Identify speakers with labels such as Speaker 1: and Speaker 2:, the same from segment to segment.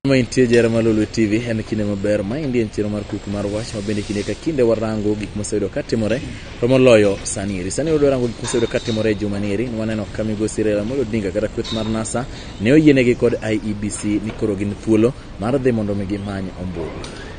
Speaker 1: Maintie jera Malulu TV en kinde maber ma indien chiro mar kuku mar wach ma bende kinde ka kinde warango gik moseyudo katimore to moloyo sani wadwa rango gik moseyudo katimore jumaniri waneno ka migosi Raila Amolo Odinga kata kweth mar NASA ne oyienegi kod IEBC ni koro gin thuolo mar dhi mondo gimany ombulu.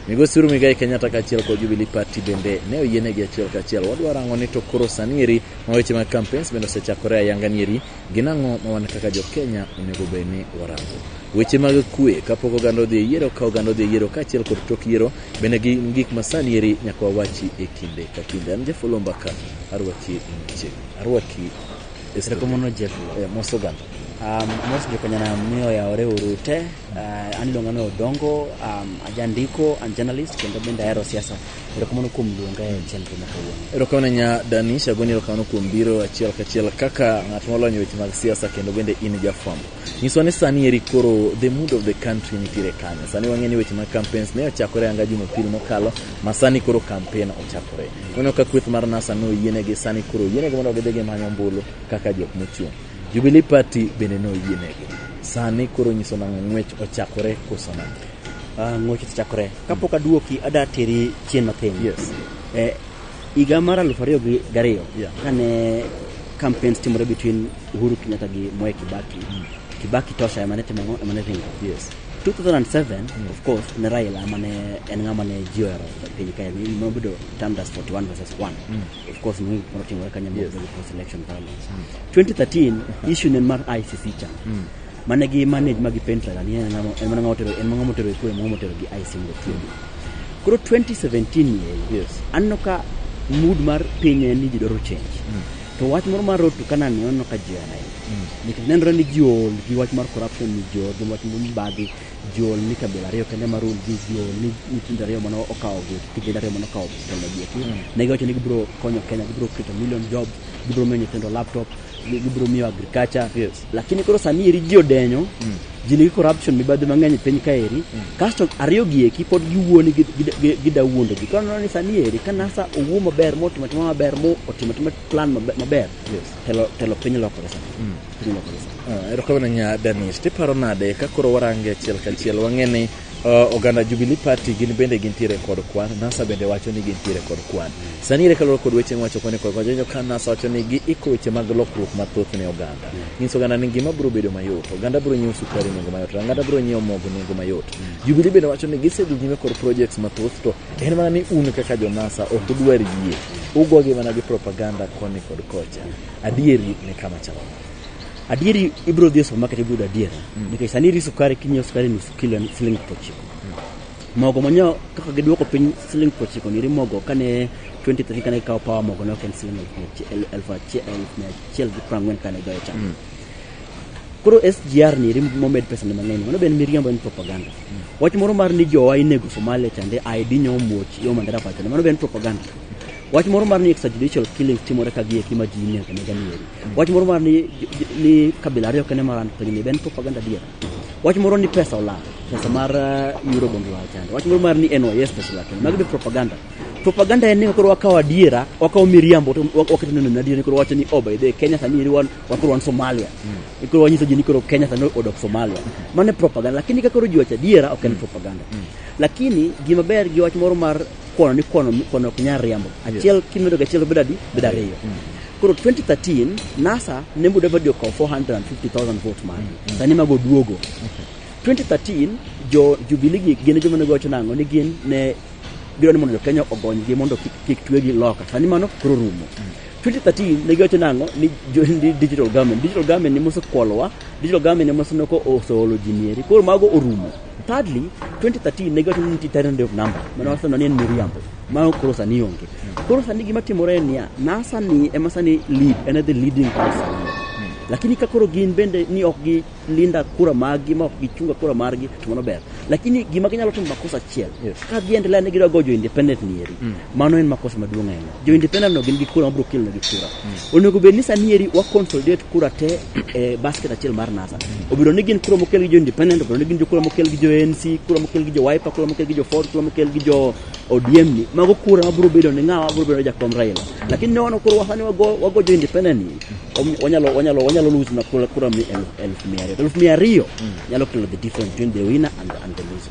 Speaker 1: Migosi Uhuru Muigai Kenyatta kaachiel kod Jubilee Party bende ne oyienegi achiel kachiel. Wadwa rango ni to koro sani ma weche mag campaigns bende osechakore ayanga nieri ginang'o ma wan kaka jo Kenya onego bed ni warango. Weche mag kwe kapok oganda odhi yiero ka oganda odhi yiero kaachiel kod tok yiero bende gik masani nyaka wawachi e kinde ka kinde. An Jeff Olombaka arwaki
Speaker 2: Esekomono Jeff
Speaker 1: Mosoganda
Speaker 2: most jokanya na miyo ya ore urute anilonga no Odongo ajandiko and journalist kendo bende aero siasa erokomono kuom luonga e chenro ma kawuono.
Speaker 1: Erokomono nya Danisha goni erokomono kuom biro achiel kachiel kaka ng'at molonyo weche mag siasa kendo bende in jafwambo. Nyiswa ni sani koro the mood of the country nitiere kanyo. Sani wang'eni weche mag campaigns ne ochakore anga Jumapil mokalo ma sani koro campaign ochakore. Waneno ka kweth mar NASA no yienegi sani koro yienegi mondo gidhi gimanyo ombulu kaka jok mochung'. Jubilee Party bende no yienegi. Sani koro nyiso na ng'wech ochakore koso nade?
Speaker 2: Ng'wech ochakore. Kapok aduoki ada teri chien matin.
Speaker 1: Yes.
Speaker 2: Higa mar 2002 kane campaigns timore between Uhuru Kenyatta gi Mwai Kibaki. Kibaki tosha emanete ringo.
Speaker 1: Yes.
Speaker 2: 2007 of course ne Raila mane en ng'ama ne jioro piny kae ni mobedo termed as 41 versus 1. Of course ni promoting kanya mobedo post election violence. 2013 issue nen mar ICC cha mane gi manage magi pentra ni en ng'ama motero e kwe motero gi ICC ngo. Koro 2017
Speaker 1: yes
Speaker 2: anno ka mood mar piny ni jidoro change. To wach moro mar road to Canaan no ka jiara nikech nenre ni jol gi wach mar corruption ni jol gi wach mun bagi jol ni kabila ariyo kende marul gi jol ni nyithindo ariyo mano okawo gi tije ariyo mano okawo teknolojia ne giwacho ni gibro konyo Kenya, gibro keto million jobs, gibro miyo nyithindo laptop, gibro miyo agriculture. Lakini koro sani ji odenyo jini corruption mibadhi mang'eny piny kaeri kasto ariyo gi eki pod giwuoni gida wuondo gi kono ni sani ka NASA owuo maber motimo maber otimo plan maber telo piny lokore sani piny lokore sani.
Speaker 1: Erokomono nya Danis tiparo nade ka koro warange achiel kachiel wang'eni oganda Jubilee Party gin bende gintiere kod kwan, NASA bende wacho ni gintiere kod kwan. Sani kaloro kod weche wacho kone kod jonyo ka NASA wacho ni giiko weche mag lokruok mathoth ne oganda. Nyiso oganda ni gima biro bedo mayot, oganda biro nyiewo sukari nengo mayot, oganda biro nyiewo mogo nengo mayot. Jubilee bende wacho ni gisedhi nyime kod projects mathoth to en mana ni un kaka jo NASA ok udwar yie. Ugogi mana gi propaganda koni kod kocha. Adieri ni kama chalo.
Speaker 2: Adieri ibro dhi supermarket ibro adiera nikech sani sukari kinyo sukari ni kilo shilingi 90. Mogo manyo kaka giduoko piny shilingi 90 ni mogo kane 2013 kane kawo power mogo no ken shilingi 1140 kane goyo cha. Koro SGR ni momed pesa ne mang'eny mano ben miriambo en propaganda. Wach moro mar ni jowa inego Somalia chande ID nyomuoch yo mandara pacho mano ben propaganda. Wach moro mar ni extrajudicial killings timore ka gi ekima ji ne kane ganieri. Wach moro mar ni kabila ariyo kane maran piny ni ben propaganda diera. Wach moro ni pesa ola, pesa mar euro bondo la chande. Wach moro mar ni NYS pesa la kane magbe propaganda. Propaganda en ni koro wakawa adiera, wakawa miriambo waketo neno adiera ni koro wacho ni by the Kenya sani wan Somalia. Koro wanyiso ji ni koro Kenya sani odok Somalia. Mane propaganda lakini ka koro ji wacho adiera ok en propaganda. Lakini gima ber gi wach moro mar kono kunya riambo achiel kimedo ga achiel bedariyo. Koro 2013 NASA ne muda video ko 450,000 votes man sani mago duogo. 2013 jo Jubilee gene joma ne gocho nango ni gin ne biro ni mondo Kenya ogony gi mondo kik twegi loka sani mano koro rumo. 2013 ne gocho nango ni digital government ni moso kwolwa digital government ni moso noko osolo jinieri koro mago orumo. Thirdly 2013 ne gocho ni titanium number mano wasano ni en miriambo mano koro sani onge. Koro sani gima timore ni NASA ni emasani lead the leading person. Lakini ka koro gin bende ni ok gi linda kura magi ma ok gichunga kura margi to mano ber. Lakini gima ginyalo timo makosa achiel ka giendelea ne gido gojo independent nieri mano en makosa maduong' ahinya. Jo independent no gin gi kura mabro kelo gi kura. Onego bed ni sanieri wa consolidate kura te basket achiel mar NASA. Obiro ni gin kura mokel gi jo independent, obiro ni gin kura mokel gi jo ANC, kura mokel gi jo Wiper, kura mokel gi jo Ford, kura mokel gi jo ODM ni mago kura mabro bedo ni ng'awa bro bedo jakom Raila. Lakini ne wano kura wasani wago jo independent ni wanyalo lose na kura 1,100 area. To me Rio, nyalo kelo the difference between the winner and the loser.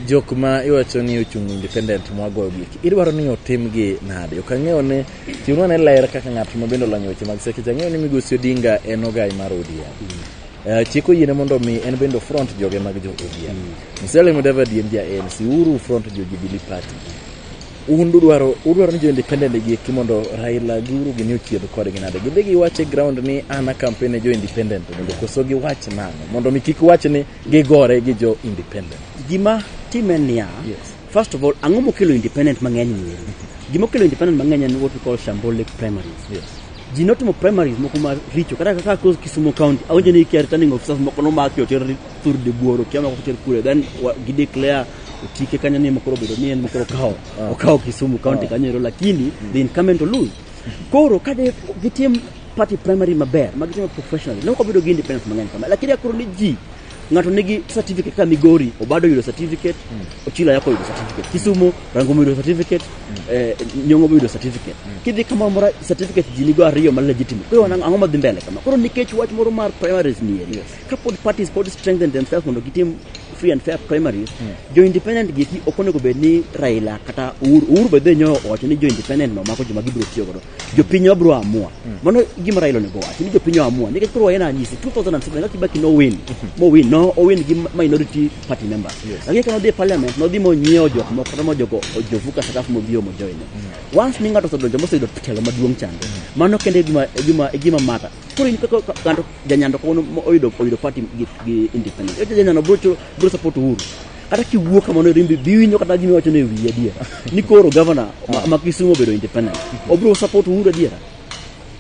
Speaker 1: Jok ma iwacho ni ochung' independent mwagoyo giki idwaro ni otimgi nade ok ang'eyo ne tiuno ne ler kaka ng'at ma bendo lanyo weche mag seche ang'eyo ni Migosi Odinga en ogai mar ODM chiko yiene mondo mi en bendo front joge mag jo ODM Musalia Mudavadi en ja ANC uru front jo Jubilee Party udwaro ni jo independent giki mondo Raila guru gi ni ochiedh kodgi nade gidhi giwache ground ni ana campaign ne jo independent mondo koso giwach nang'o mondo mi kik wach ni gigore gi jo independent
Speaker 2: gima timenia first of all ang'o mokelo independent mang'eny ni gima kelo independent mang'eny en what we call shambolic primaries ji notimo primaries moko mar richo kata kaka Kisumu County awinjo ni returning officers moko no maki oter thur de buoro kiama ko ter kure then gi declare utike kanya ni mokoro bedo ni en mokoro kao Kisumu County kanyero lakini the incumbent to lose koro kade gitim party primary maber magitimo professionally no ko bedo gi independent mang'eny kama lakini akoro ni ji ngato nigi certificate kama Migori Obado yudo certificate Ochila yako yudo certificate Kisumu Rangomo yudo certificate Nyong'o yudo certificate kidhi kama mora certificate jinigo ariyo mal legitimate kwa hiyo ang'o madhi mbele kama koro nikech wach moro mar primaries ni couple parties pod strengthen themselves mondo gitim free and fair primaries jo independent giki okonego bed ni Raila kata Uhuru bedhe nyo wacho ni jo independent no mako joma gibro tiyo godo jo pinyo bro amua mano gima Raila nego wacho ni jo pinyo amua nikech koro yana nyisi 2007 la Kibaki no win no owin gi minority party members lakini kana de parliament no dimo nyeo jok moko kata mo jogo ojovuka staff mo bio mo join once ninga to sodonjo mo sedo telo maduong chande mano kende gima mata koro ni kaka kanto janyando kono oyudo party gi independent janyando bro support Uhuru kata kiwuok kama no rimbi biwinyo kata gimi wacho ne wiye dia ni koro governor ma Kisumu bedo independent obro support Uhuru dia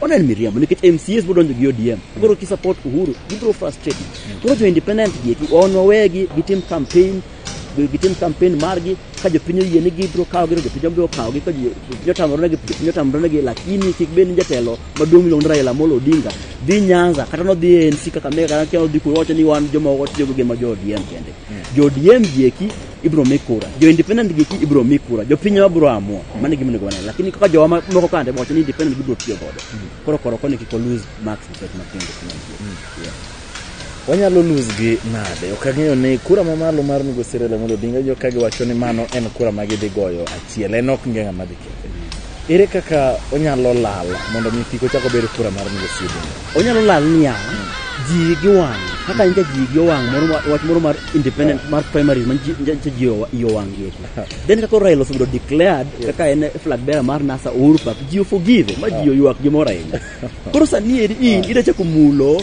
Speaker 2: onen miriambo nikech MCS bodonjo gi ODM koro ki support Uhuru gibro frustrate koro jo independent giki ono wegi gitim campaign margi ka jo pinyo yene gibro kawo gi jo pinyo bro kawo gi ka jo tamro ne lakini kik ben jatelo maduong' miluongo Raila Amolo Odinga dhi Nyanza kata no dhi ANC kaka mega kana dhi kuwacho ni wan joma otiyo gi ma jo ODM kende jo ODM giki ibro mikura jo independent giki ibro mikura jo pinyo bro amua mane gimi nego wana lakini kaka jo moko kande wacho ni independent gibro tiyo godo koro koni kiko lose marks because nothing
Speaker 1: wanyalo lose gi nade ok ang'eyo ni kura mamalo mar Migosi Raila Amolo Odinga jo kage wacho ni mano en kura magidhi goyo achiel en ok ngenga madhi kete ere kaka onyalo lal mondo mi kiko chako bedo kura mar Migosi Odinga
Speaker 2: onyalo lal niya ji gi wang kaka inja ji gi wang wach moro mar independent mar primary man ji yo wang yeki then kako Raila osebedo declared kaka en flag bearer mar NASA Uhuru Park ji forgive ma ji yuak gi mora ina koro sani ida chako mulo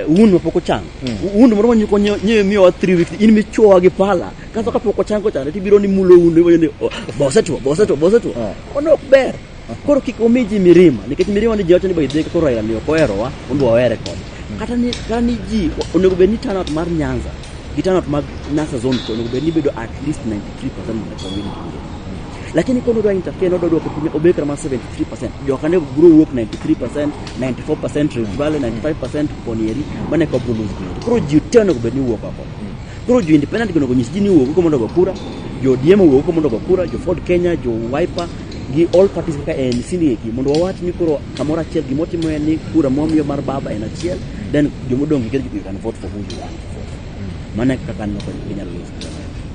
Speaker 2: un mapoko chang un moro nyuko nyewe miyo 3 weeks in mi choa gi pala kaso ka poko chang ko chang ti biro ni mulo un ni boseto ono ber koro kiko miji mirima nikech mirima ni jocho ni bayde ko Raila ni ko erowa undwa were kon kata ni ji onego be ni turnout mar Nyanza gi turnout mag NASA zone ko onego be ni bedo at least 93% of the community lakini kono do interfere no do ko pinyo obekra ma 73% jo kane bro work 93% 94% Rift Valley 95% Ponieri mane ko bro lose koro ji teno ko be ni work ako koro jo independent ko nyisi ji ni work ko mondo go kura jo DM work ko mondo go kura jo Ford Kenya jo Wiper gi all parties ka en siniki mondo wawat ni koro kamora chiel gi motimo en ni kura momiyo mar baba en achiel then jo modong gi you can vote for who you want mane kaka no ko nyalo lose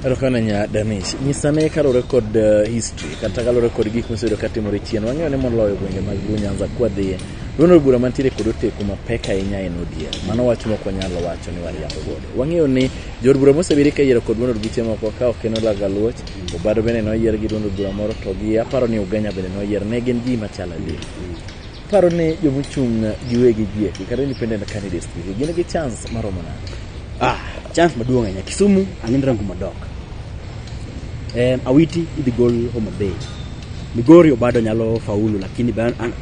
Speaker 1: Rokana nya Danish nyisane kalore kod history kata kalore kod gik mosedo katimore chien wang'eyo ni moloyo gwenge mag Nyanza kwa dhiye dono bura mantiere kod oteku mapek ahinya en ODM mano wach moko nyalo wacho ni wariambo godo wang'eyo ni jor bura mosebiri ka yiero kod dono buche moko ka okeno laga luoch Obado bende no yier gi dono bura moro to gi aparo ni Ugenya bende no yier ne gin ji machala li paro ni jomuchung giwegi jieki kata independent candidates gin gi chance maromo na
Speaker 2: chance maduong' ahinya Kisumu ang'in rangu madok Awiti idhi gol Homa Bay Migori Obado nyalo faulu lakini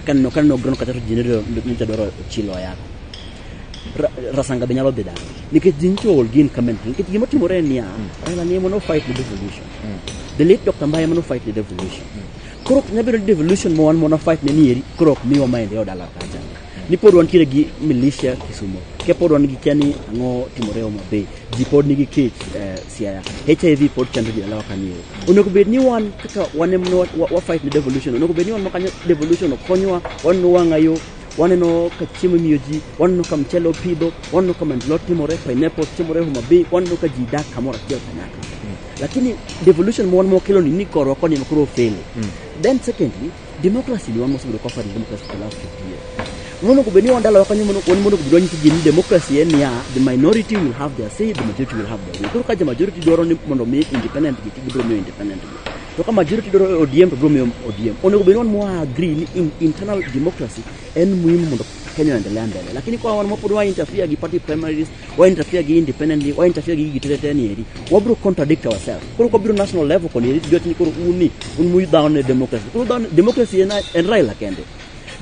Speaker 2: kan no grono kata jinero nita doro chilo yako rasanga be nyalo deda nikech jinchol gin comment nikech gimo timore niya Raila ni mono fight the devolution the late Dr. Mbaye mono fight the devolution koro nyabiro devolution mo wan mono fight ne nieri koro miwa maende odala kaja ni pod wan kire gi militia Kisumu ke pod wan gi kani ango timore Homa Bay ji pod nigi kech siaya HIV pod chando ji alawa kanyo onego bed ni wan kaka wan wa fight the devolution onego bed ni wan makanya devolution okonywa wan no wangayo waneno ka chiemo miyo ji, waneno ka mchele opidho, waneno ka mandelot timore, pineapple timore Homa Bay, waneno ka ji dak kamoro achiel kanyakla. Lakini devolution mo wan mokelo ni korwa koni makoro fail. Then secondly, democracy ni wan mosebiro cover democracy for the last 50 years. Mono kubeni wandala wakanyo mono kubidonyi tijini democracy ya the minority will have their say, the majority will have their way. Kuru kaja majority doro ni mondo make independent gibro meo independent. Toka majority doro ODM to bro meo ODM. Ono kubeni wan mwa agree ni internal democracy en muhimu mondo Kenya endelea mbele. Lakini kwa wan mopo wa interfere gi party primaries, wa interfere gi independently, wa interfere gi giteteteni eri. Wabro contradict ourselves. Kuru kwa biro national level koni eri joti ni kuru unmu down democracy. Kuru down democracy en raila kende.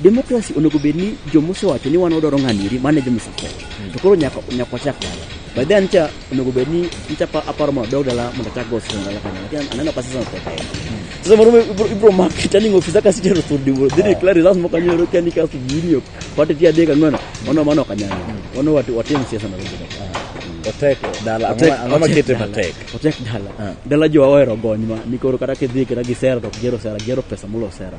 Speaker 2: Democracy onego bedni jomose wacho ni wan odoro ng'aniri mane jomo support. To koro nyaka chak dala. By then cha onego bedni nchapa aparo mo dogala mo chak go singa la kana. Lakini aneno pesa sana pesa. Sasa moro ibro marketing officer ka sitero to dibo. Didi clari lazima kanyoro kani ka subinio. Pate tia dega ngwana. Ono mano kanyana. Ono watu siasa na rubuta.
Speaker 1: Otek dala angoma kete matek.
Speaker 2: Otek dala. Dala jo awero gonyma nikoro kata kedhi kata gisera to gero pesa mulo sera.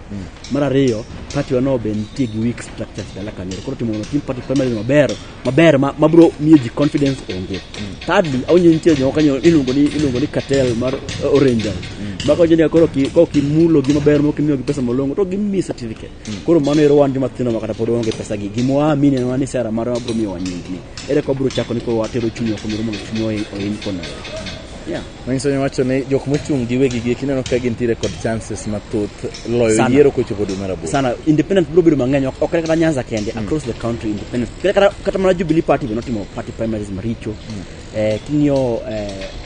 Speaker 2: Mara riyo party wano ben tigi weak structures dala kanyo. Koro timo team party primary maber mabro miyo ji confidence onge. Thirdly awnyo nitie jo kanyo iluongo ni cartel mar Orange. Bako jeni akoro ki mulo gi maber mo kimiyo gi pesa molongo to gimi certificate. Koro mano ero wan joma thino makata pod onge pesa gi. Gimo amini na wani sera maro mabro miyo wanyingi. Ere ko bro chako niko watero chunyo ko mirumo chunyo oyin kono. Yeah.
Speaker 1: Manyiso ni wacho ni jok mochung giwegi gi kineno ka gintiere kod chances mathoth loyo yiero kochopo dwe maraboro.
Speaker 2: Sana independent bro biro mang'eny ok kata Nyanza kende across the country independent. Kata mana Jubilee party be notimo party primaries maricho. Kinyo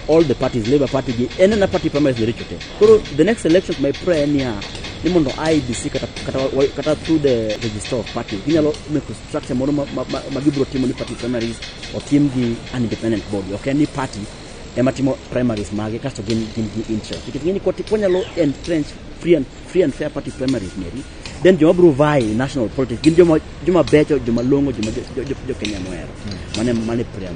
Speaker 2: all the parties Labour party gi enena party primaries maricho te. Koro the next election my prayer ni mondo IBC kata through the register of party ginyalo make structure moro magibro timo ni party primaries o team gi an independent body okay ni party ematimo primaries mage kasto gin interest ikingeni ko tiponyalo entrench free and fair party primaries neri then joma bro vai national politics gin joma becho joma longo joma Kenya moero mane prayer.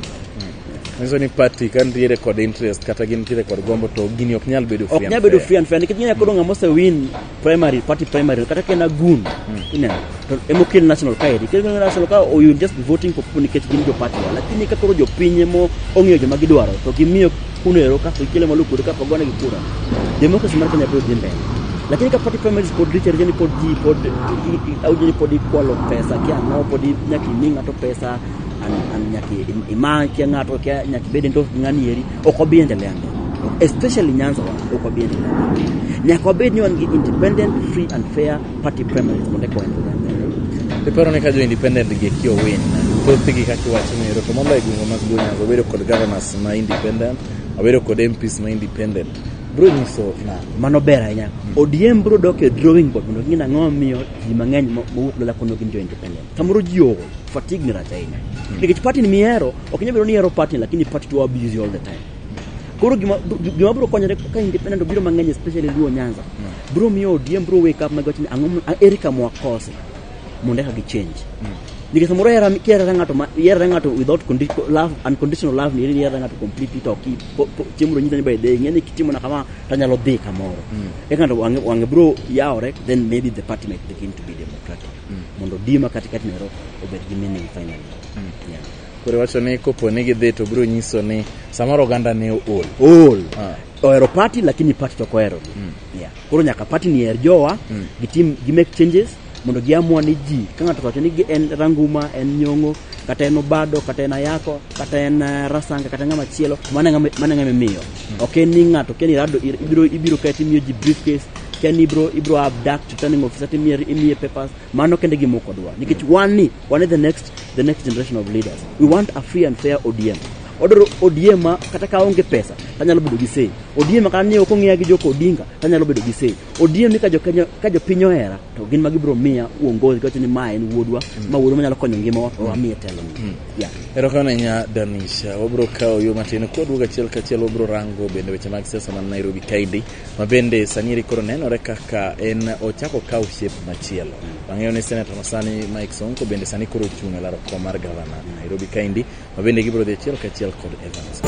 Speaker 1: Manyiso ni party kan tiere kod interest kata gin tiere kod gombo to gini ok nyal bedo free.
Speaker 2: Ok nyal bedo free and fair nikech ng'enya kodo ng'amo win primary party primary kata kena gun ina to emokil national kairi kendo national ka or you just be voting for people nikech gin jo party lakini ka koro jo pinye mo ong'iyo joma gidwaro to gimiyo kunero ka ikele maluku ka pagona gi kura democracy mar Kenya bro dimbe. Lakini ka party primaries pod richer jeni pod au jeni pod kwalo pesa kia no pod nyaki ninga to pesa an nyaki ima kia ngato kia nyaki bede ndo ngani yeri okobiendelea especially Nyanza okobiendelea nyako bede ni wangi independent free and fair party primaries monde ko endelea
Speaker 1: pero ne kajo independent ge kio win to tigi ka kiwacho ni ro komo lai gungo mag Nyanza bedo kod governors ma independent abedo kod MPs ma independent bro ni so na
Speaker 2: mano bera nya ODM bro doke drawing board mondo ngina ng'omiyo ji mang'eny mowuok dala kono gin jo independent samoro jiwo fatigue ni ratainya nikech party ni miero ok nyabiro ni ero party lakini party to abuse all the time. Koro gima bro konyore ka independent biro mang'eny especially Luo Nyanza bro miyo ODM bro wake up magochini ang'om Erika Mwakose mondo ka gi change nikech samoro yera ngato without love unconditional love ni yera ngato completely to ki chimro nyita ni by day ngene kitimo na kama tanyalo dhi kamoro ekando wange bro yaore then maybe the party might begin to be democratic mondo dima katikati nero obed gi meaning finally. Yeah.
Speaker 1: Kore wacho ni kopo ni gidhi to bro nyiso ni samoro ganda ne
Speaker 2: oero party lakini party to koero. Yeah. Koro nyaka party ni erjowa gitim gi make changes mondo giamua ni ji ka ng'ato wacho ni en ranguma en nyongo kata en obado kata en ayako kata en rasanga kata ng'ama chielo mana ng'ama miyo ok ni ng'ato keni rado ibiro kati miyo ji briefcase keni ibro abduct returning officer imiye papers mano kende gimoko dwa nikech one the next generation of leaders. We want a free and fair ODM. Odoro ODM kata ka onge pesa tanyalo bedo gi sei. ODM ka ne ok ong'eya gi Joko Odinga tanyalo bedo gi sei. ODM ni ka jo pinyo era to gin magibro miya uongozi kacho ni ma en wuodwa ma wuodwa manyalo konyo ngima wa miye telo ni. Yeah.
Speaker 1: Ero kana nya Danisha obro kao yo matin ko duoga chiel ka chiel obro rango bende weche mag siasa man Nairobi kaidi ma bende saniri koro nenore kaka en ochako kao shape machielo. Bang'eyo ni Senator Masani Mike Sonko bende sani koro chung e laro kom mar governor Nairobi kaidi ma bende gibro dhi chiel ka chiel kod Evans.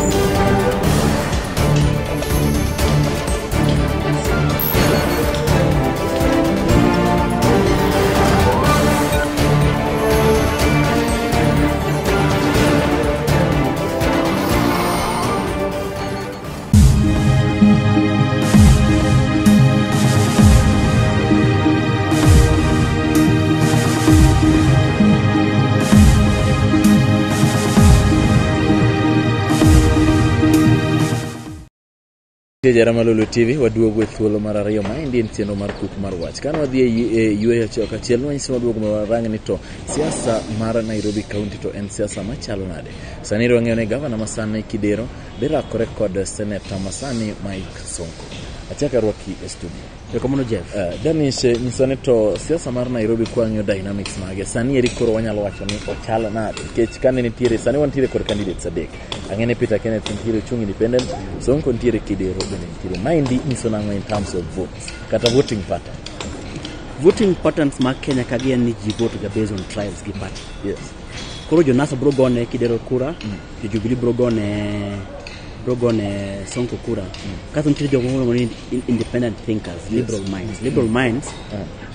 Speaker 1: Jara Malolo TV waduogo e thuolo mar ariyo ma endi en chenro mar Cook mar Wach. Kan wadhi e yweyo achiel kachiel nwanyisi waduogo marang ni to siasa mar Nairobi County to en siasa machalo nade. Sani wang'eyo ne gavana masani Kidero berakore kod senator masani Mike Sonko. Achaka rwaki e studio.
Speaker 2: Komono Jeff.
Speaker 1: Danish nyisone to siasa mar Nairobi kwang'yo dynamics mage. Sani eri koro wanyalo wacho ni ochala nade. Nikech kane nitiere sani wantiere kod candidates adek. Ang'ene Peter Kenneth nitiere chung independent, Sonko nitiere Kidero bende nitiere. Maendi nyiso nang'o in terms of votes kata voting pattern.
Speaker 2: Voting patterns ma Kenya kagien ni ji vote ga based on tribes gi party.
Speaker 1: Yes.
Speaker 2: Koro jo NASA bro gone Kidero kura, jo Jubilee bro gone Sonko kura. Kaso nitiere jo ng'o ni independent thinkers, liberal minds. Liberal minds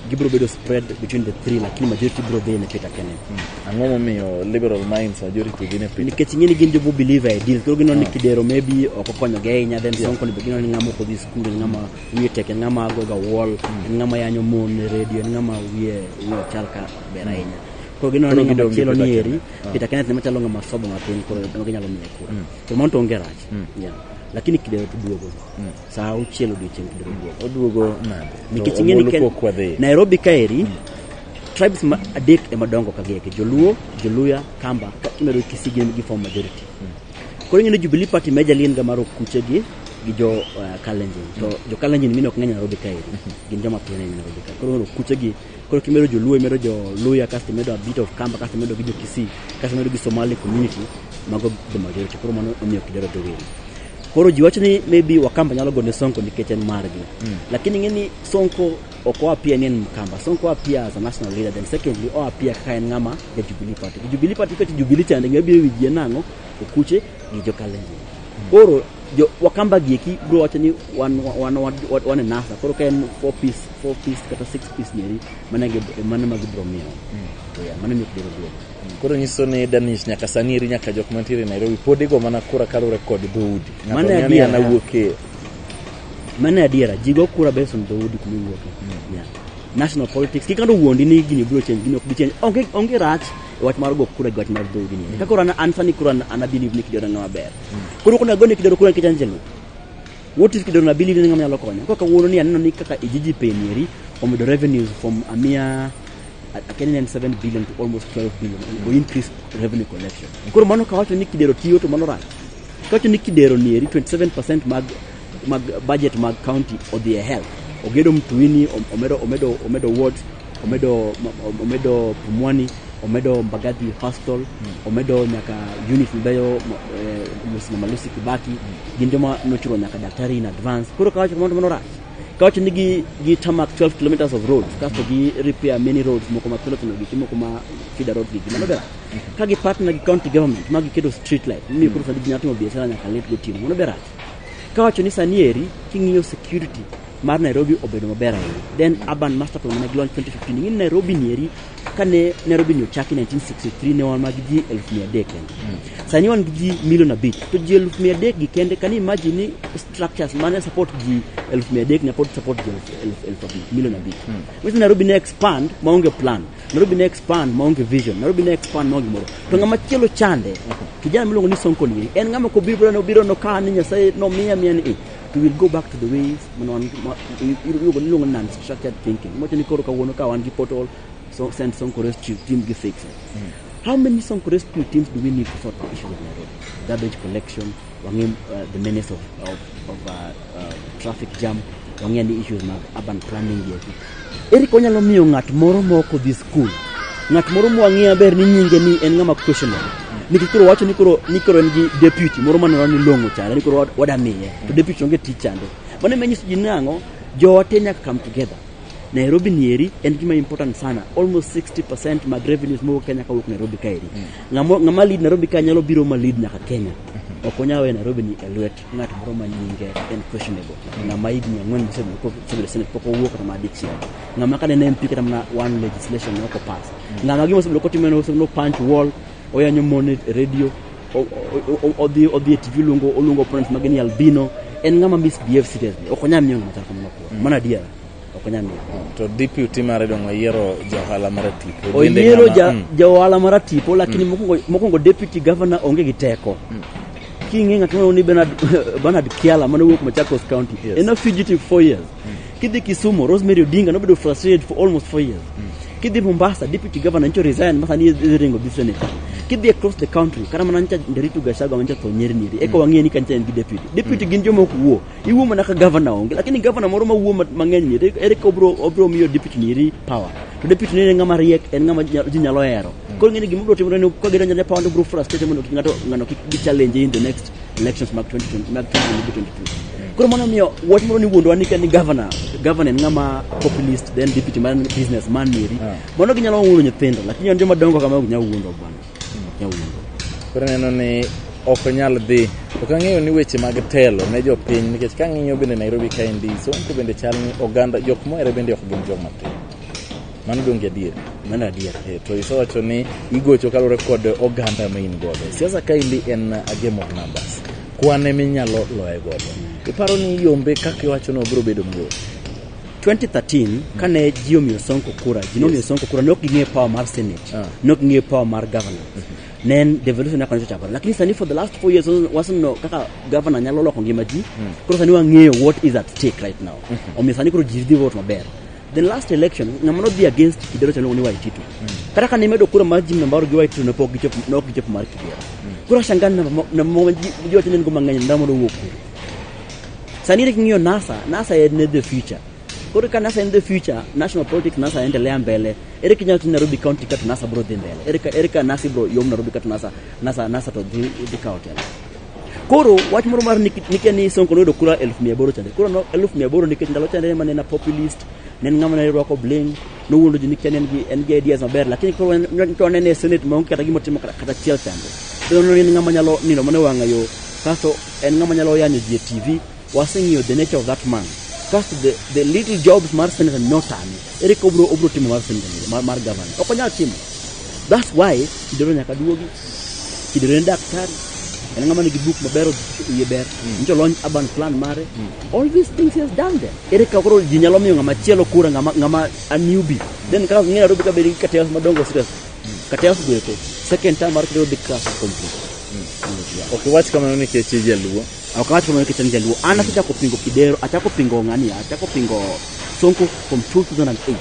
Speaker 2: gibro bedo spread between the three, lakini majority bro be ne Peter Kenneth.
Speaker 1: Ang'o momiyo liberal minds majority gine Peter?
Speaker 2: Nikech ng'eni gin jo believe e deal. Koro gino ni Kidero maybe okokonyo ge nya, then Sonko ni begino ni ng'ama ko this school, ng'ama wiye tek, ng'ama go ga wall, ng'ama yanyo mon radio, ng'ama wiye chalka bera nya. Koro gino ni ng'ama chelo ni eri Peter Kenneth ne machalo ng'ama sobo matin, koro ginyalo miye kura. To monto ongerach. Yeah. Lakini Kidero tuduogo. Saa uchielo dichieng Kidero duogo.
Speaker 1: Oduogo nade?
Speaker 2: Nikech ng'eni Nairobi kaeri tribes adek emadongo kageke, Joluo, Joluya, Kamba, kimedo Kisigi gi form majority. Koro ng'eni Jubilee Party majorly ga maro kuche gi jo Kalenjin. To jo Kalenjin mino ok ng'eny Nairobi kaeri. Gin joma piny e Nairobi kaeri. Koro kuche gi, koro kimedo Joluo, medo jo Luya, kasto medo a bit of Kamba, kasto medo gi jo Kisii, kasto medo gi Somali community, mago the majority. Koro mano omiyo Kidero dogere. Koro ji wacho ni maybe Wakamba nyalo gone Sonko nikech en margi. Lakini ng'eni Sonko oko apia ni en Mkamba. Sonko apia as a national leader, then secondly o apia kaka en ng'ama ya Jubilee Party. Jubilee Party kati Jubilee chande ng'abiro wijie nang'o okuche gi jo Kalenjin. Koro jo Wakamba gieki bro wacho ni wan NASA. Koro ka en 4 piece kata 6 piece neri mana magibro miyo. Mana miyo Kidero duogo.
Speaker 1: Koro nyiso ni Danish nyaka sani eri nyaka jok mantiere Nairobi podigo mana kura kalure kod dhoudi.
Speaker 2: Mane adiera jigo kura based on dhoudi kumiwuoke. Yeah. National politics kikando wuondi ni gini bro change, gini ok bi change. Onge rach wach mar go kura gi wach mar dhoudi ni. Kaka kura an sani kura ana believe ni Kidero ng'ama ber. Koro kuna gone Kidero kura nikech Angelo. What if Kidero na believe ni ng'ama nyalo konyo? Kaka wuono ni aneno ni kaka Ijiji Penieri omedo revenues from amia Kenyan 7 billion to almost 12 billion or increase revenue collection. Koro mano kawacho ni Kidero tiyo to mano rach. Kawacho ni Kidero nieri 27% mag budget mag county odhi e health. Ogedo Mtwini, omedo wards, omedo Pumwani, omedo Mbagathi Hospital, omedo nyaka unit mbeyo Malusi Kibaki, ginjoma nochuro nyaka daktari in advance. Koro kawacho mano rach. Kawacho ni gi tarmac 12 kilometers of roads, kasto gi repair many roads moko ma piloto gi moko ma feeder road gi mano bera. Ka gi partner gi county government magi kedo street light, mi kuro sadi nyatimo biashara nyaka let go timo mano bera. Kawacho ni sanieri king'iyo security mar Nairobi obedo maber ahinya. Then urban master plan ne launch 2015 in Nairobi nieri kane Nairobi ni ochaki 1963 ne wan mag ji 1,300 kende. Sani wan gi milion 5 to ji 1,300 gi kende. Can you imagine ni structures mane support ji 1,300 ne pod support ji 1,500 milion 5. Which Nairobi ne expand maonge plan, Nairobi ne expand maonge vision, Nairobi ne expand maonge moro. To ng'ama chielo chande kijana miluongo ni Sonko ni en ng'ama ko biro no ka ni Nyasaye no miya ni we will go back to the ways you non-structured thinking. Mocho ni koro kawuono ka wan gi portal, so send Sonko rescue team gi fix it. How many Sonko rescue teams do we need to sort the issues of Nairobi? Garbage collection, the menace of traffic jam, the issues of urban planning. Eri konyalo miyo ng'at moro moko this school, ng'at moro mwang'ia ber ni nyinge ni en ng'ama questionable. Nikikoro wacho ni koro en gi deputy moro maneno ni longo chale ni koro wadamiye to deputy onge tichande. Mane menyiso ji nango jo Kenya come together. Nairobi nieri en gima important sana. Almost 60% mag revenues mo Kenya ka wuok Nairobi kaeri. Ngama lead Nairobi ka nyalo biro ma lead nyaka Kenya. Okonyawe Nairobi ni elwet ng'at moro ma nyinge en questionable. Ngama igni ng'wen msebe ko Senate poko wuok na madiksi. Ngama ka ne MP kata na one legislation no ko pass. Ngama gimo sebe ko timeno no punch wall oyanyo mone radio odi TV lungo opponents mageni albino en ng'ama misbehave seriously okonya miyo ng'ama chako moko mana dia okonya miyo
Speaker 1: to deputy mare dongo yiero Johala Maratipo
Speaker 2: oyiero Johala Maratipo lakini mokongo deputy governor onge gi teko King ng'ato ni Bernard Kiala mane wuok Machakos County. En a fugitive 4 years. Kidhi Kisumu, Rosemary Odinga nobedo frustrated for almost 4 years. Kidhi Mombasa, deputy governor ncho resign masa ni ringo bi senator. Kidhi across the country, kana manancha Nderitu Gachagua mancha Thonyeri niri. Eko wang'e ni kancha en gi deputy. Deputy gin joma ok wuo. Iwuo mana ka governor onge, lakini governor moro ma wuo mang'eny ni ere ko obro miyo deputy niri power. To deputy niri ng'ama riek en ng'ama ji nyalo hero. Koro ng'eni gima bro timore ni ka gidonjo ne power bro frustrated mondo ng'ano kik challenge in the next elections mag 2022. Koro mano miyo wach moro ni wuondo ni ken governor ng'ama populist then deputy man businessman niri. Mano ginyalo wuondo nyithindo, lakini joma dongo kama ok nyalo wuondo bwana.
Speaker 1: Koro neno ni ok nyal dhi. Ok ang'eyo ni weche mag telo ne jopiny nikech ka ng'iyo bende Nairobi kaendi Sonko bende chal ni oganda jok mohere bende ok gin joma tin. Mano donge adier.
Speaker 2: Mano adier.
Speaker 1: To isowacho ni igocho kalore kod oganda ma in godo. Siasa kaendi en a game of numbers. Kwane minyalo loye godo. Iparo ni yombe kaka iwacho no biro bedo mayot.
Speaker 2: 2013 kane ji omiyo Sonko kura, ji nomiyo Sonko kura nok ging'e power mar Senate, nok ging'e power mar governor. Nen devolution yakon chakore. Lakini sani for the last 4 years wasn't kaka governor nyalo loko ngima ji. Koro sani wang'eyo what is at stake right now. Omiyo sani koro ji dhi vote maber. The last election ng'ama no dhi against Kidero chano ni Waititu. Kata ka nimedo kura mar Jim Nambaro gi Waititu ne pok gichop mar Kidero. Kura shangana na moment ji wacho ni ngoma ng'eny ndamo do wuok. Sani ng'iyo NASA in the future. Koro ka NASA in the future, national politics NASA endelea mbele. Ere kinya tu Nairobi County kat NASA bro dhi mbele. Ere ka NASA bro yom Nairobi kat NASA to dhi ka hotel. Koro wach moro mar nikeni Sonko no do kura 1800 chande. Koro no 1800 nikech ndalo chande manena populist, nen ng'ama ne rwako bling, no wuondo ji nikeni en gi ideas maber, lakini koro to ne Senate maonge kata gimo timo kata chiel chande. Dono ni ng'ama nyalo nino mane wang'ayo. Kasto en ng'ama nyalo yanyo ji TV, wasing'io the nature of that man. Kasto the little jobs mar Senate no time. Ere ko obro timo mar Senate mar governor. Okonyal timo. That's why Kidero nyaka duogi. Kidero en daktari. En ng'ama nigi book mabero iye ber. Njo launch urban plan mare. All these things he has done there. Ere ka koro ji nyalo miyo ng'ama chielo kura ng'ama a newbie. Then ka ng'ina robi ka beri ka chaos madongo stress. Ka chaos gweko. Second time mar Kidero big class complete.
Speaker 1: Okay, wach kama nini keche jaluo.
Speaker 2: Wakati kama keche jaluo. Ana kita kupingo Kidero, atako pingo ngani, atako pingo Sonko from 2008.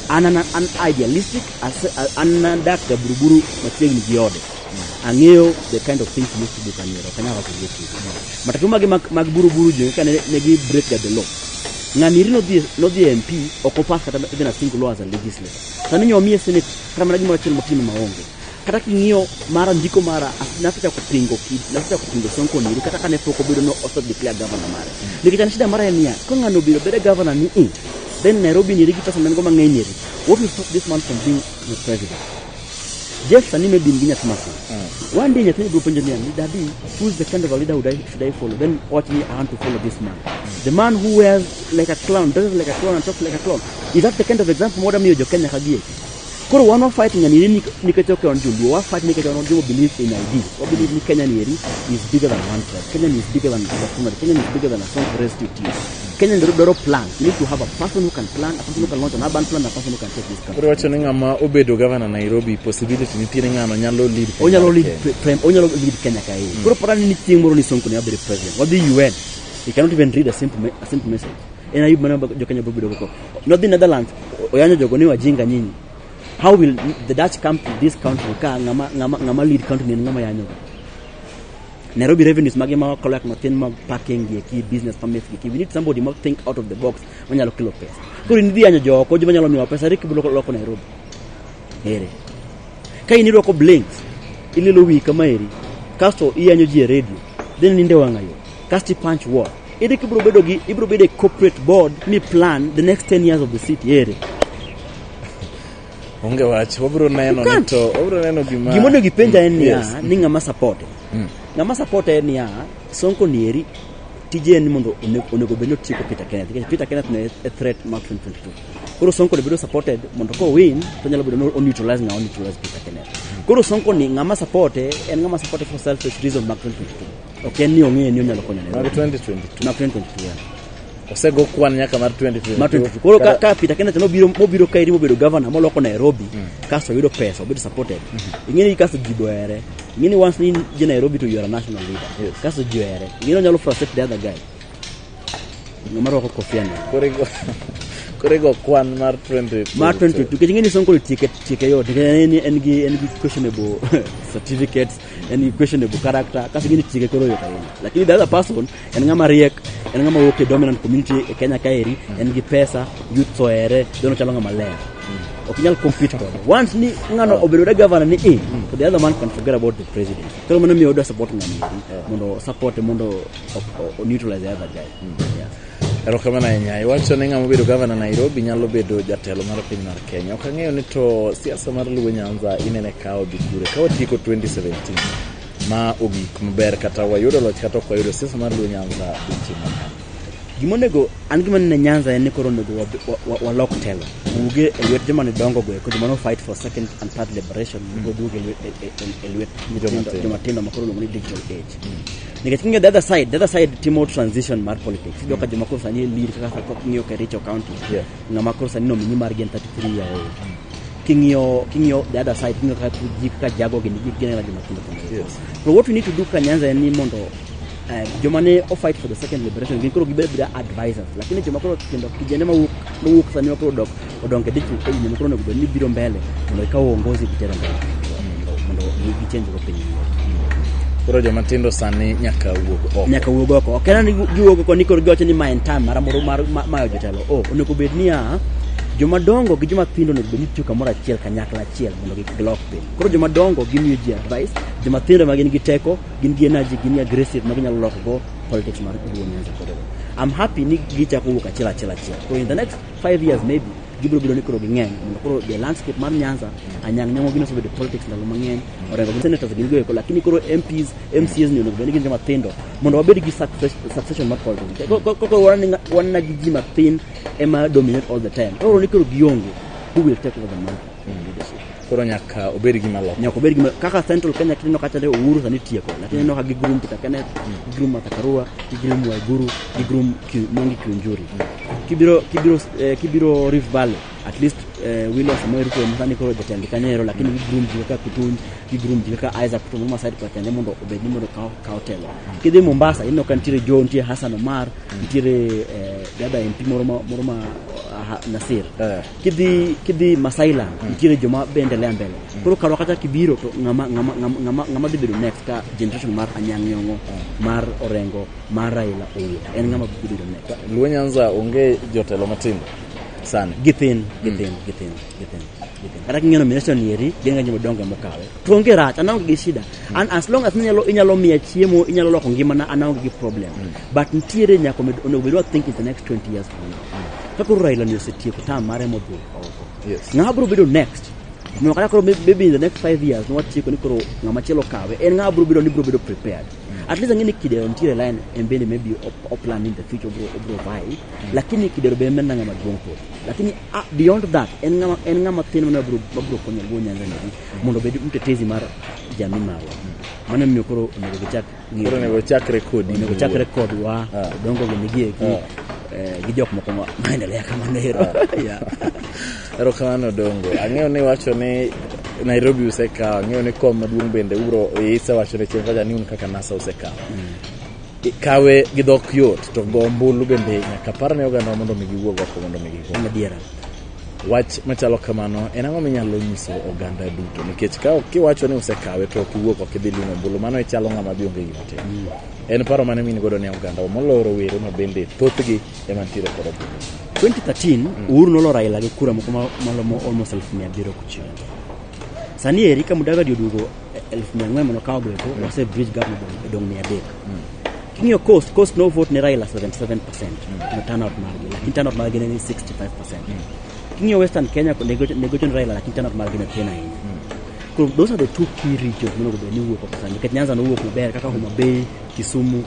Speaker 2: Ana an idealistic ana dakta buruburu matiegi giode. Angeo the kind of things used to do kanero kanya watu yetu. Matatu mag buruburu je kana negi break the law. Ngani no the MP okopas kata even a single law as a legislator. Sani nyomie Senate kama nagi mwachel motimo maonge. Kata king'io mara ndiko mara nafita kupingo Sonko niri kata kane poko bedo no also declare governor mara nikita shida mara ya ko ng'ano biro bede governor ni then Nairobi niri kita sama ngoma ng'enyeri what will stop this man from being the president. Jeff sani maybe nginya tumasa one day nyathini group engineer ni daddy who's the kind of a leader should I follow, then watch me, I want to follow this man, the man who wears like a clown, dresses like a clown and talks like a clown. Is that the kind of example moda miyo Kenya kagie. Koro one of fighting and ni kechoke on Julu, one fighting kechoke on Julu believe in ideas. What believe ni Kenya ni is bigger than one tribe. Kenya is bigger than Kenya. Kenya is bigger than a song rescue team. Kenya ndoro plan. You need to have a person who can plan, a person who can launch an urban plan, a person who can take this country.
Speaker 1: Koro wacho ni ng'ama obedo governor Nairobi possibility nitiere ng'ano nyalo lead.
Speaker 2: Onyalo lead Kenya kae. Koro parani ni tieng moro ni Sonko ni abere president. What the UN? He cannot even read a simple message. And ayub mana jo Kenya bobido ko. Not the Netherlands. Oyanyo jogo ni wajinga nyinyi. How will the Dutch come to this country? Ka ngama lead country ni ngama yanyo. Nairobi revenues magema collect nothing mag parking ki business permits ki. We need somebody more think out of the box when you look pesa. Kuri ndi yanyo jo ko juma nyalo miwa pesa riki bulo loko Nairobi. Here. Kai ni roko blinks. Ili lo wi kama eri. Kasto yanyo ji radio. Then ninde wangayo. Casti punch war. Iriki ibro bedo corporate board me plan the next 10 years of the city here.
Speaker 1: Onge wach obro neno nito obro neno
Speaker 2: gimono gipenja en ya ni ngama support ngama support en ya Sonko nieri tije ni mondo onego bedo tiko Peter Kenneth ne a threat mark 2022 koro Sonko ne bedo supported mondo ko win to nyalo bedo no neutralize Peter Kenneth koro Sonko ni ngama support en ngama support for selfish reason mark 2022 okay ni onge ni nyalo konya ne
Speaker 1: mark 2022
Speaker 2: na 2022
Speaker 1: osego kwan nyaka mar 2022
Speaker 2: koro ka Peter Kenneth no biro kairi mo bedo governor moloko Nairobi kaso yudo pesa obedo supported ingeni kaso giboere Ngini once ni Nairobi to you are a national leader.
Speaker 1: Yes.
Speaker 2: Kaso juere. Ngino nyalo frustrate the other guy. Ngomaro ko kofiana.
Speaker 1: Korego kwan mar 2022.
Speaker 2: Mar 2022 kingini sonko ticket yo en gi questionable certificates and questionable character kasi gini ticket koro yo kaini. Lakini the other person en ngama riek, en ngama woke dominant community e Kenya kaeri, en gi pesa, youth soere, dono chalo ngama ler. Okinyal compete kode. Once ni ngano obedo governor ni so the other man can forget about the president. Kero mano mi odo support ngani mondo support mondo neutralize the other guy. Yeah.
Speaker 1: Erokamana nya iwacho ni ng'ama bedo governor Nairobi nyalo bedo jatelo mar piny mar Kenya. Ok ang'eyo ni to siasa mar Luo Nyanza inene kawo bikure kawo tiko 2017 ma ogik maber kata wayudo loch kata ok wayudo siasa mar Luo Nyanza itimo.
Speaker 2: Gimonego an gima ne Nyanza en koro nego wa lock telo uge elwet joma ne dongo go ko joma no fight for second and third liberation go duge elwet joma tindo makoro no digital age. Nikachinga the other side timo transition mar politics. Doka joma ko sani lead kaka ngio Kericho County. Ngama ko sani no mini mar gen 33 year old. Kingio the other side kingio ka jago gini la joma tindo.
Speaker 1: Yes.
Speaker 2: So what we need to do ka Nyanza ni mondo joma ne fight for the second liberation gikoro gibedo advisors lakini joma koro tindo kijana mawuok sani koro odonke digital age ni koro no ni biro mbele mondo ikaw uongozi kitera mbele mondo gichange go piny.
Speaker 1: Koro joma tindo sani nyaka wuog oko.
Speaker 2: Okena ni giwuog oko ni koro giwacho ni ma en time maramoro mar jotelo. Onego bed niya joma dongo gi joma tindo onego bed ni tiyo kamoro achiel kanyakla achiel mondo gilok piny. Koro joma dongo gimiyo ji advice, joma tindo ma gin gi teko, gin gi energy, gin aggressive ma ginyalo loko go politics mar Luo Nyanza. I'm happy ni gichako wuok achiel. So in the next 5 years maybe gibiro ni koro ging'eny mondo koro the landscape mar Nyanza anyang nyango gino sobedo politics ndalo mang'eny orengo senators gin go lakini koro MPs MCs ni onego gin joma tindo mondo wabed gi succession mar politics koko wana gi jima thin ema dominate all the time koro ni koro gionge who will take over the mantle leadership.
Speaker 1: Koro nyaka obed gi maloko
Speaker 2: kaka Central Kenya kitino kacha de Uhuru sani tieko lakini no hagi group Kitakenet group Matakarua group Waiguru group Mwangi Kiunjuri kibiro Rift Valley at least William Samoei Ruto msani koro jatende Kanyero lakini group jika Kutunj group jika Isaac Kutumuma side kwa Kenya mondo obedi mondo kao telo kidi Mombasa ino kantire Joe ntie Hassan Omar ntie dada MP Moroma Nasir kidi Masaila ntie joma bendelea mbele koro karo kata kibiro to ngama dibedo next ka generation mar Anyang' Nyong'o mar Orengo mar Raila Odinga en ngama dibedo next.
Speaker 1: Luo Nyanza onge jotelo matindo sana
Speaker 2: githin kata kingeno minister nieri genga nyimo donga mokawe tuonge rach anango gi shida and as long as inyalo miya chiemo inyalo loko ngima na anango gi problem but ntiere nyako onego bedo think in the next 20 years from now kako Raila ni osetieko tam mare modho
Speaker 1: yes
Speaker 2: ng'a bro bedo next no kala koro maybe in the next 5 years no watieko ni koro ng'ama chielo kawe en ng'a bro bedo prepared at least ngini kidero ntiere line embele maybe plan in the future bro vai lakini kidero be menna ngama dwonko lakini beyond that en ngama thin na bro konyo Luo Nyanza ni mondo bed mtetezi mar jamii mawa mana mimi koro nego chak record wa dongo ginigie gi jok moko maendelea kama nero yeah
Speaker 1: erokamano dongo ang'eyo ni wacho ni Nairobi useka ng'eyo ni kom maduong' bende uro isa wacho ni chenga ni un kaka NASA useka kawe gidok yot to gombulu bende nyaka parne oganda mondo migiwuog oko mondo migigo
Speaker 2: madiera
Speaker 1: wach machalo kamano en ang'o minyalo nyiso oganda duto nikech ka kiwacho ni usekawe to kiwuok ok idhi limo mbulu mano chalo ng'ama bionge gima tim en paro mane min godo ne oganda moloro were ma bende thothgi ema ntiere kod
Speaker 2: 2013 Uhuru noloro Raila gi kura moko malomo almost 700 kuchiel sani Erika Mudavadi oduogo 1400 mono kawo gweko wase bridge gap dong 300 king'io coast no vote ne Raila 77% no turnout margi lakini turnout margi ne 65% king'io Western Kenya negotiation Raila lakini turnout margi ne tena so those are the two key regions mono go ni wuok sani nikech Nyanza no wuok maber kaka Homa Bay Kisumu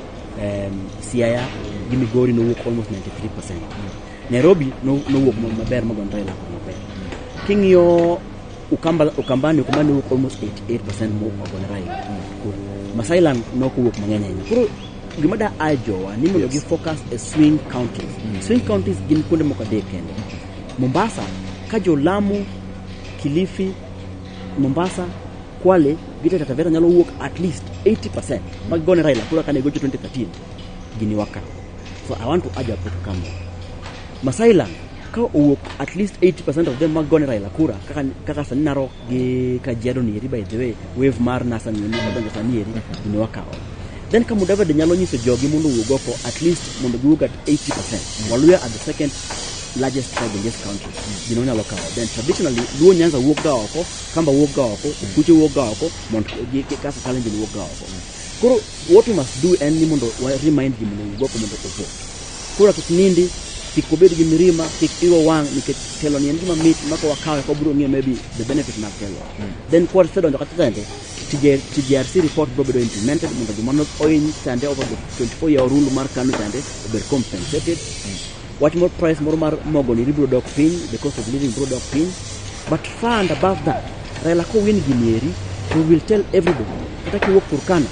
Speaker 2: Siaya gi Migori no wuok almost 93%. Nairobi no wuok maber magon Raila maber king'io Ukambani wuok almost 88% more magon Raila Masailand no wuok mang'eny ahinya koro gimada ajowa ni mondo gi focus a swing counties gin kuonde moko adek kende Mombasa ka jo Lamu Kilifi Mombasa Kwale Gita Tavera nyalo wuok at least 80% mag gone Raila kura kane gocho 2013 gini waka. So I want to urge people to come. Masailand ka owuok at least 80% of them mag gone Raila kura kaka sani Narok gi Kajiado ni by the way wave mar nasa ni donjo sani gini waka. Then ka Mudavadi nyalo nyiso jogi mondo wuogo ko at least mondo giwuog at 80%. Waluya at the second largest tribe in this country. Gino nyalo kao. Then traditionally Luo Nyanza wuok ga oko, Kamba wuok ga oko, Kuche wuok ga oko, Kasa Kalenjin wuok ga oko. Kuro what we must do and mondo remind him mondo wuogo ko mondo ko. Kura kiknindi kikobedi gi mirima kikiwa wang niketelo ni ngima meet mako wakawe ko bro maybe the benefit na telo. Then kwa sedo ndo katende TGRC report bro bedo implemented mondo jumano oin tande over the 24-year rule mar kanu tande be compensated. What more price more mogo ni bro dog pin, the cost of living bro dog pin. But far and above that, Raila ko win Ginieri, we will tell everybody kata ki work Turkana,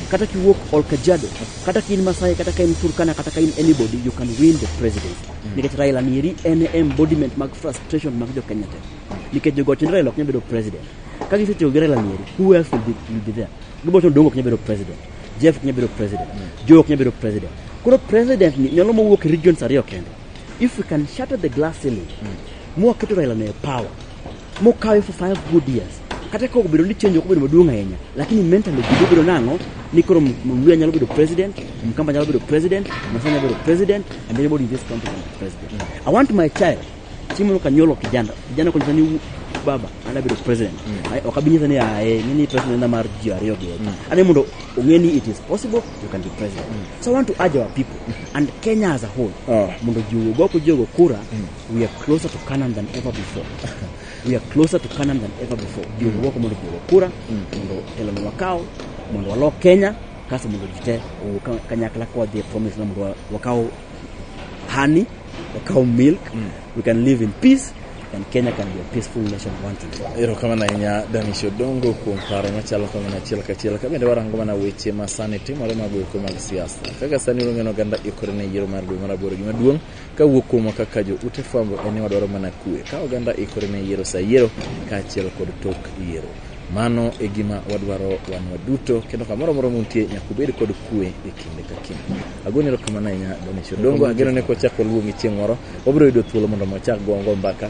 Speaker 2: kata ki work Ol Kajiado, kata ki in Masai, kata ki in Turkana, kata ki in anybody, you can win the presidency. Niket Raila Nieri any embodiment mag frustration mag jo Kenyatta. Niket jo gotin Raila knya bedo president. Kagi fiti jo Raila Nieri, who else will be there? Giboto Dongo knya bedo president. Jeff knya bedo president. Joe knya bedo president. Kuno president ni nyalo mo work regions ariyo kende. If we can shatter the glass ceiling, more keto Raila na power. More carry for 5 good years. Kata ko bedo ni change ko bedo maduong ahinya, lakini mentally bedo nango ni koro Mluya nyalo bedo president, Mkamba nyalo bedo president, Masanya bedo president, and everybody in this country can be president. I want my child, Chimulo Kanyolo kijana ko ni baba ana bedo president. Okabinyisa ni nini president na mar GRO ge. Ane mundo ungeni it is possible you can be president. So I want to urge our people and Kenya as a whole. Mundo jugo ko jogo kura, we are closer to Canaan than ever before. We are closer to Canaan than ever before. Jugo ko mundo jugo kura, mundo telo wakao, mundo walo Kenya, kasa mundo jite kanyakla kwa the promise na mundo wakao honey, wakao milk. We can live in peace. And Kenya can be a peaceful nation once and for all.
Speaker 1: Ero kama na inya Danisho Dongo kumpara machalo kama na chila kabende warango na weche masane timore mabuyo ko mag siasa. Kaka sani ngeno ganda ikore ne yiro mar dwe maraboro gi maduong ka wuok kuom kaka jo ute fwambo ene wadwaro mana kue. Ka oganda ikore ne yiro sa yiro ka achiel kod tok yiro. Mano e gima wadwaro wan waduto kendo kamoro moro muntie nyakubedi kod kue e kinde ka kinde. Agonero kama na inya Danisho Dongo ageno ne ko chako luongi chieng' moro obiro yudo thuolo mondo mochak gongo mbaka.